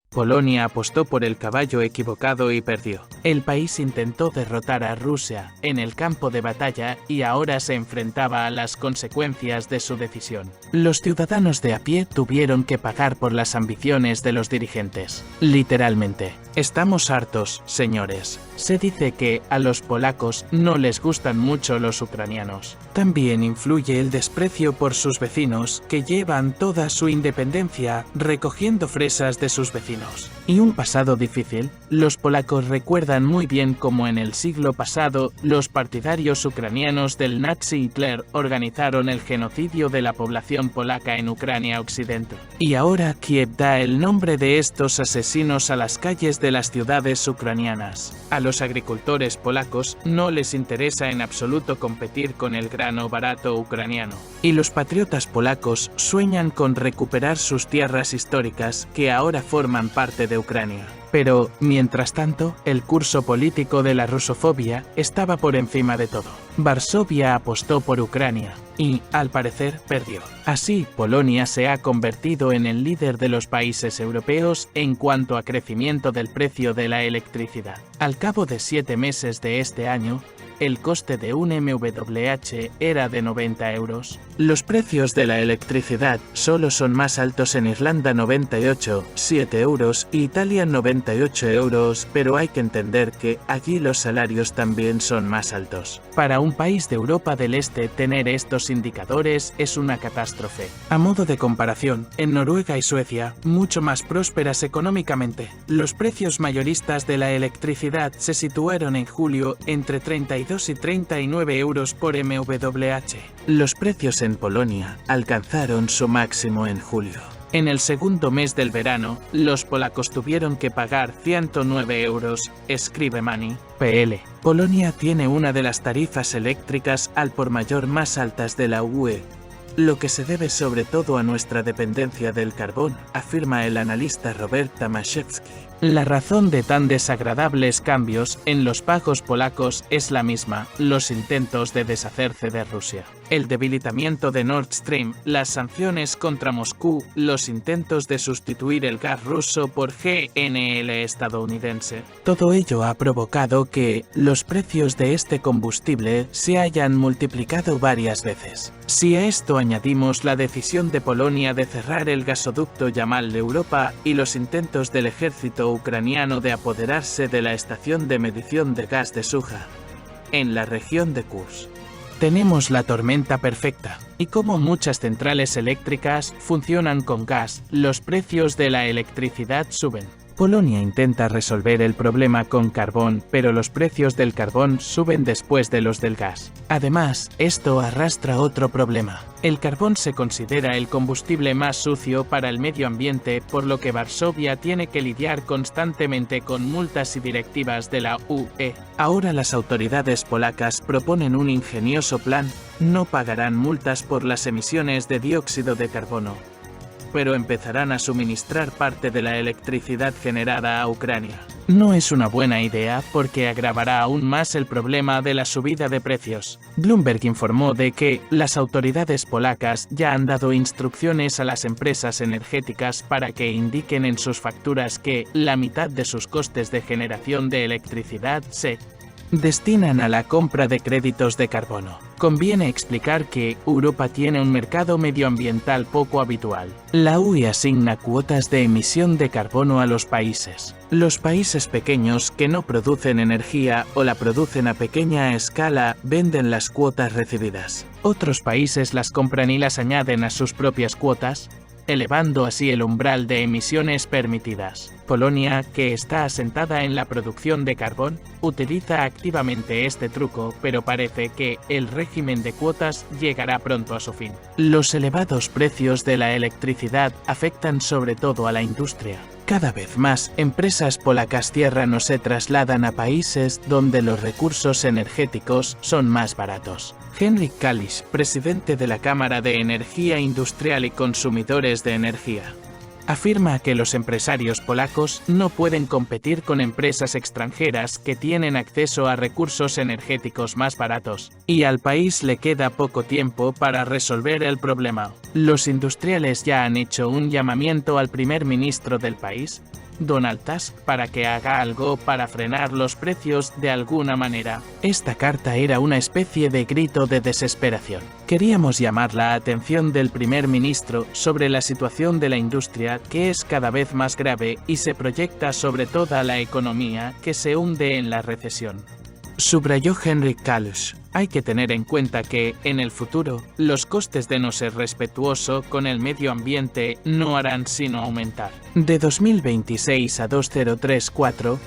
Polonia apostó por el caballo equivocado y perdió. El país intentó derrotar a Rusia en el campo de batalla y ahora se enfrentaba a las consecuencias de su decisión. Los ciudadanos de a pie tuvieron que pagar por las ambiciones de los dirigentes. Literalmente. Estamos hartos, señores. Se dice que a los polacos no les gustan mucho los ucranianos. También influye el desprecio por sus vecinos, que llevan toda su independencia recogiendo fresas de sus vecinos. Y un pasado difícil. Los polacos recuerdan muy bien cómo en el siglo pasado los partidarios ucranianos del nazi Hitler organizaron el genocidio de la población polaca en Ucrania Occidental. Y ahora Kiev da el nombre de estos asesinos a las calles de las ciudades ucranianas. A los agricultores polacos no les interesa en absoluto competir con el grano barato ucraniano. Y los patriotas polacos sueñan con recuperar sus tierras históricas que ahora forman parte de Ucrania. Pero, mientras tanto, el curso político de la rusofobia estaba por encima de todo. Varsovia apostó por Ucrania y, al parecer, perdió. Así, Polonia se ha convertido en el líder de los países europeos en cuanto a crecimiento del precio de la electricidad. Al cabo de 7 meses de este año, el coste de un MWh era de 90 euros. Los precios de la electricidad solo son más altos en Irlanda 98, 7 euros y Italia 98 euros, pero hay que entender que allí los salarios también son más altos. Para un país de Europa del Este tener estos indicadores es una catástrofe. A modo de comparación, en Noruega y Suecia, mucho más prósperas económicamente, los precios mayoristas de la electricidad se situaron en julio entre 32 y 39 euros por MWh. Los precios en Polonia alcanzaron su máximo en julio. En el segundo mes del verano, los polacos tuvieron que pagar 109 euros, escribe Money. PL. Polonia tiene una de las tarifas eléctricas al por mayor más altas de la UE, lo que se debe sobre todo a nuestra dependencia del carbón, afirma el analista Robert Tomaszewski. La razón de tan desagradables cambios en los pagos polacos es la misma: los intentos de deshacerse de Rusia. El debilitamiento de Nord Stream, las sanciones contra Moscú, los intentos de sustituir el gas ruso por GNL estadounidense. Todo ello ha provocado que los precios de este combustible se hayan multiplicado varias veces. Si a esto añadimos la decisión de Polonia de cerrar el gasoducto Yamal de Europa y los intentos del ejército ucraniano de apoderarse de la estación de medición de gas de Suja, en la región de Kursk, tenemos la tormenta perfecta. Y como muchas centrales eléctricas funcionan con gas, los precios de la electricidad suben. Polonia intenta resolver el problema con carbón, pero los precios del carbón suben después de los del gas. Además, esto arrastra otro problema. El carbón se considera el combustible más sucio para el medio ambiente, por lo que Varsovia tiene que lidiar constantemente con multas y directivas de la UE. Ahora las autoridades polacas proponen un ingenioso plan: no pagarán multas por las emisiones de dióxido de carbono, pero empezarán a suministrar parte de la electricidad generada a Ucrania. No es una buena idea porque agravará aún más el problema de la subida de precios. Bloomberg informó de que las autoridades polacas ya han dado instrucciones a las empresas energéticas para que indiquen en sus facturas que la mitad de sus costes de generación de electricidad se destinan a la compra de créditos de carbono. Conviene explicar que Europa tiene un mercado medioambiental poco habitual. La UE asigna cuotas de emisión de carbono a los países. Los países pequeños que no producen energía o la producen a pequeña escala venden las cuotas recibidas. Otros países las compran y las añaden a sus propias cuotas, elevando así el umbral de emisiones permitidas. Polonia, que está asentada en la producción de carbón, utiliza activamente este truco, pero parece que el régimen de cuotas llegará pronto a su fin. Los elevados precios de la electricidad afectan sobre todo a la industria. Cada vez más empresas polacas cierran o se trasladan a países donde los recursos energéticos son más baratos. Henryk Kalisz, presidente de la Cámara de Energía Industrial y Consumidores de Energía, afirma que los empresarios polacos no pueden competir con empresas extranjeras que tienen acceso a recursos energéticos más baratos, y al país le queda poco tiempo para resolver el problema. Los industriales ya han hecho un llamamiento al primer ministro del país, Donald Tusk, para que haga algo para frenar los precios de alguna manera. Esta carta era una especie de grito de desesperación. Queríamos llamar la atención del primer ministro sobre la situación de la industria, que es cada vez más grave y se proyecta sobre toda la economía, que se hunde en la recesión. Subrayó Henrik Kalush. Hay que tener en cuenta que, en el futuro, los costes de no ser respetuoso con el medio ambiente no harán sino aumentar. De 2026 a 2034,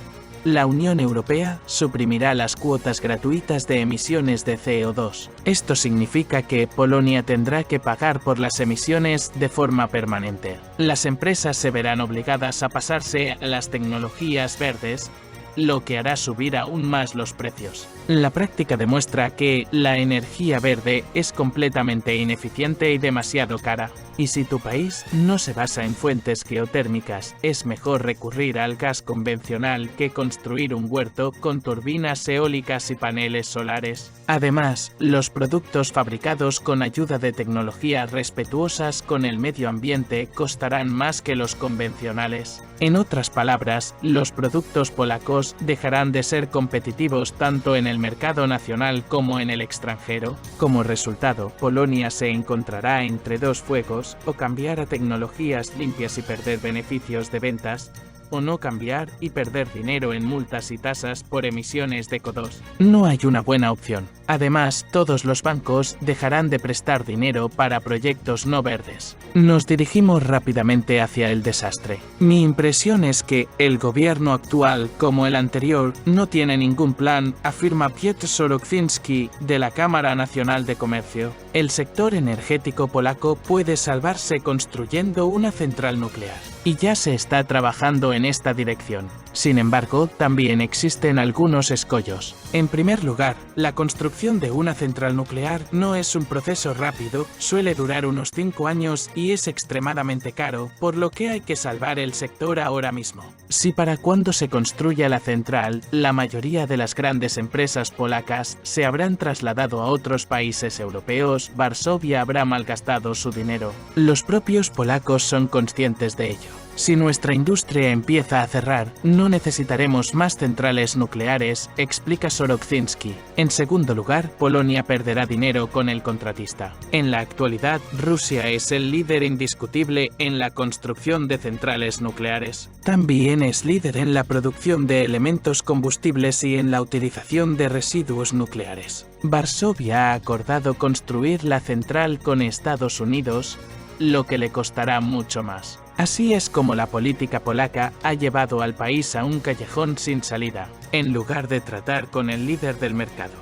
la Unión Europea suprimirá las cuotas gratuitas de emisiones de CO2. Esto significa que Polonia tendrá que pagar por las emisiones de forma permanente. Las empresas se verán obligadas a pasarse a las tecnologías verdes, lo que hará subir aún más los precios. La práctica demuestra que la energía verde es completamente ineficiente y demasiado cara. Y si tu país no se basa en fuentes geotérmicas, es mejor recurrir al gas convencional que construir un huerto con turbinas eólicas y paneles solares. Además, los productos fabricados con ayuda de tecnologías respetuosas con el medio ambiente costarán más que los convencionales. En otras palabras, los productos polacos dejarán de ser competitivos tanto en el mercado nacional como en el extranjero. Como resultado, Polonia se encontrará entre dos fuegos: o cambiar a tecnologías limpias y perder beneficios de ventas, o no cambiar y perder dinero en multas y tasas por emisiones de CO2. No hay una buena opción. Además, todos los bancos dejarán de prestar dinero para proyectos no verdes. Nos dirigimos rápidamente hacia el desastre. Mi impresión es que el gobierno actual, como el anterior, no tiene ningún plan, afirma Piotr Sorokzinski, de la Cámara Nacional de Comercio. El sector energético polaco puede salvarse construyendo una central nuclear, y ya se está trabajando en esta dirección. Sin embargo, también existen algunos escollos. En primer lugar, la construcción de una central nuclear no es un proceso rápido, suele durar unos 5 años y es extremadamente caro, por lo que hay que salvar el sector ahora mismo. Si para cuando se construya la central, la mayoría de las grandes empresas polacas se habrán trasladado a otros países europeos, Varsovia habrá malgastado su dinero. Los propios polacos son conscientes de ello. Si nuestra industria empieza a cerrar, no necesitaremos más centrales nucleares, explica Sorokzinski. En segundo lugar, Polonia perderá dinero con el contratista. En la actualidad, Rusia es el líder indiscutible en la construcción de centrales nucleares. También es líder en la producción de elementos combustibles y en la utilización de residuos nucleares. Varsovia ha acordado construir la central con Estados Unidos, lo que le costará mucho más. Así es como la política polaca ha llevado al país a un callejón sin salida, en lugar de tratar con el líder del mercado,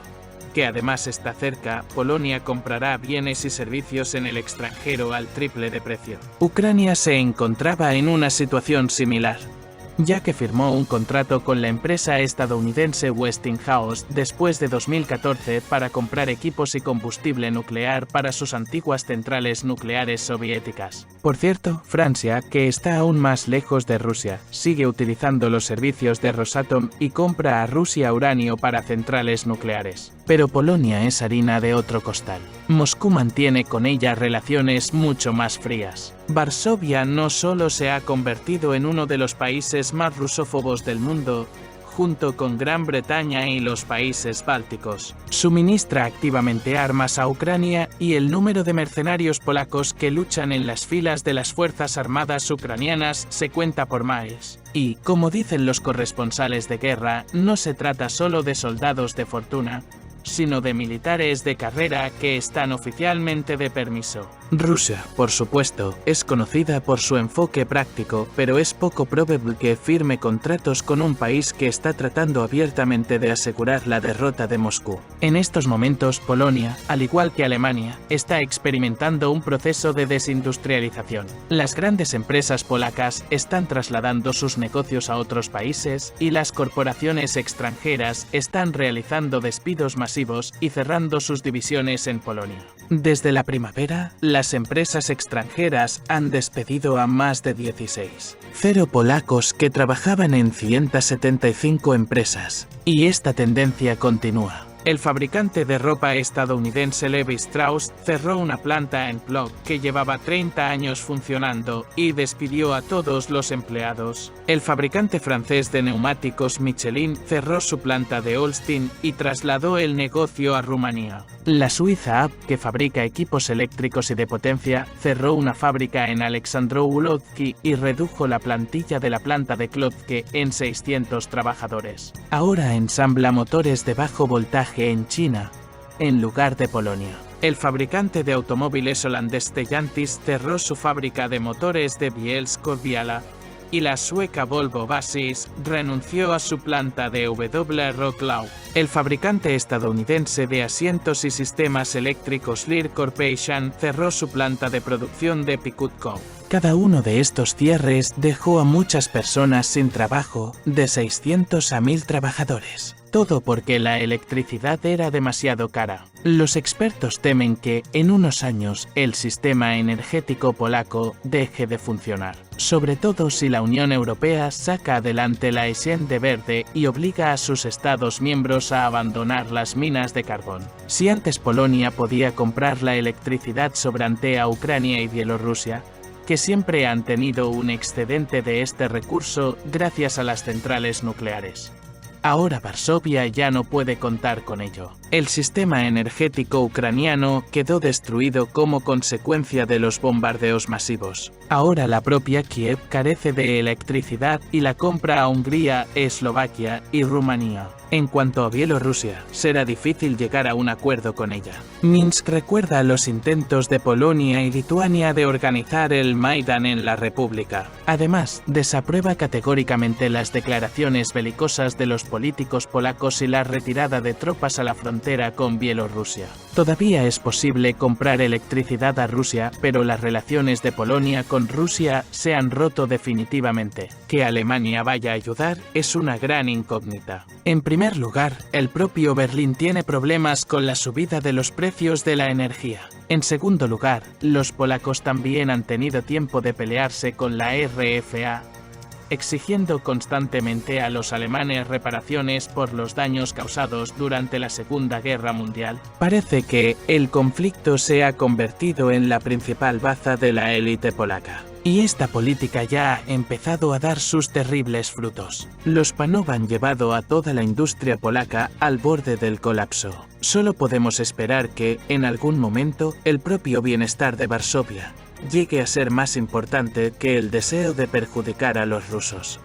que además está cerca. Polonia comprará bienes y servicios en el extranjero al triple de precio. Ucrania se encontraba en una situación similar, ya que firmó un contrato con la empresa estadounidense Westinghouse después de 2014 para comprar equipos y combustible nuclear para sus antiguas centrales nucleares soviéticas. Por cierto, Francia, que está aún más lejos de Rusia, sigue utilizando los servicios de Rosatom y compra a Rusia uranio para centrales nucleares. Pero Polonia es harina de otro costal. Moscú mantiene con ella relaciones mucho más frías. Varsovia no solo se ha convertido en uno de los países más rusófobos del mundo, junto con Gran Bretaña y los países bálticos, suministra activamente armas a Ucrania y el número de mercenarios polacos que luchan en las filas de las fuerzas armadas ucranianas se cuenta por miles. Y, como dicen los corresponsales de guerra, no se trata solo de soldados de fortuna, sino de militares de carrera que están oficialmente de permiso. Rusia, por supuesto, es conocida por su enfoque práctico, pero es poco probable que firme contratos con un país que está tratando abiertamente de asegurar la derrota de Moscú. En estos momentos, Polonia, al igual que Alemania, está experimentando un proceso de desindustrialización. Las grandes empresas polacas están trasladando sus negocios a otros países y las corporaciones extranjeras están realizando despidos masivos y cerrando sus divisiones en Polonia. Desde la primavera, las empresas extranjeras han despedido a más de 16,000 polacos que trabajaban en 175 empresas, y esta tendencia continúa. El fabricante de ropa estadounidense Levi Strauss cerró una planta en Plock que llevaba 30 años funcionando y despidió a todos los empleados. El fabricante francés de neumáticos Michelin cerró su planta de Holstein y trasladó el negocio a Rumanía. La suiza AB, que fabrica equipos eléctricos y de potencia, cerró una fábrica en Alexandroulovki y redujo la plantilla de la planta de Klotke en 600 trabajadores. Ahora ensambla motores de bajo voltaje en China, en lugar de Polonia. El fabricante de automóviles holandés Stellantis cerró su fábrica de motores de Bielsko-Biała, y la sueca Volvo Buses renunció a su planta de Wrocław. El fabricante estadounidense de asientos y sistemas eléctricos Lear Corporation cerró su planta de producción de Pickup. Cada uno de estos cierres dejó a muchas personas sin trabajo, de 600 a 1000 trabajadores. Todo porque la electricidad era demasiado cara. Los expertos temen que, en unos años, el sistema energético polaco deje de funcionar. Sobre todo si la Unión Europea saca adelante la Agenda Verde y obliga a sus Estados miembros a abandonar las minas de carbón. Si antes Polonia podía comprar la electricidad sobrante a Ucrania y Bielorrusia, que siempre han tenido un excedente de este recurso gracias a las centrales nucleares. Ahora Varsovia ya no puede contar con ello. El sistema energético ucraniano quedó destruido como consecuencia de los bombardeos masivos. Ahora la propia Kiev carece de electricidad y la compra a Hungría, Eslovaquia y Rumanía. En cuanto a Bielorrusia, será difícil llegar a un acuerdo con ella. Minsk recuerda los intentos de Polonia y Lituania de organizar el Maidán en la República. Además, desaprueba categóricamente las declaraciones belicosas de los políticos polacos y la retirada de tropas a la frontera con Bielorrusia. Todavía es posible comprar electricidad a Rusia, pero las relaciones de Polonia con Rusia se han roto definitivamente. Que Alemania vaya a ayudar es una gran incógnita. En primer lugar, el propio Berlín tiene problemas con la subida de los precios de la energía. En segundo lugar, los polacos también han tenido tiempo de pelearse con la RFA, exigiendo constantemente a los alemanes reparaciones por los daños causados durante la Segunda Guerra Mundial. Parece que el conflicto se ha convertido en la principal baza de la élite polaca. Y esta política ya ha empezado a dar sus terribles frutos. Los Panov han llevado a toda la industria polaca al borde del colapso. Solo podemos esperar que, en algún momento, el propio bienestar de Varsovia llegue a ser más importante que el deseo de perjudicar a los rusos.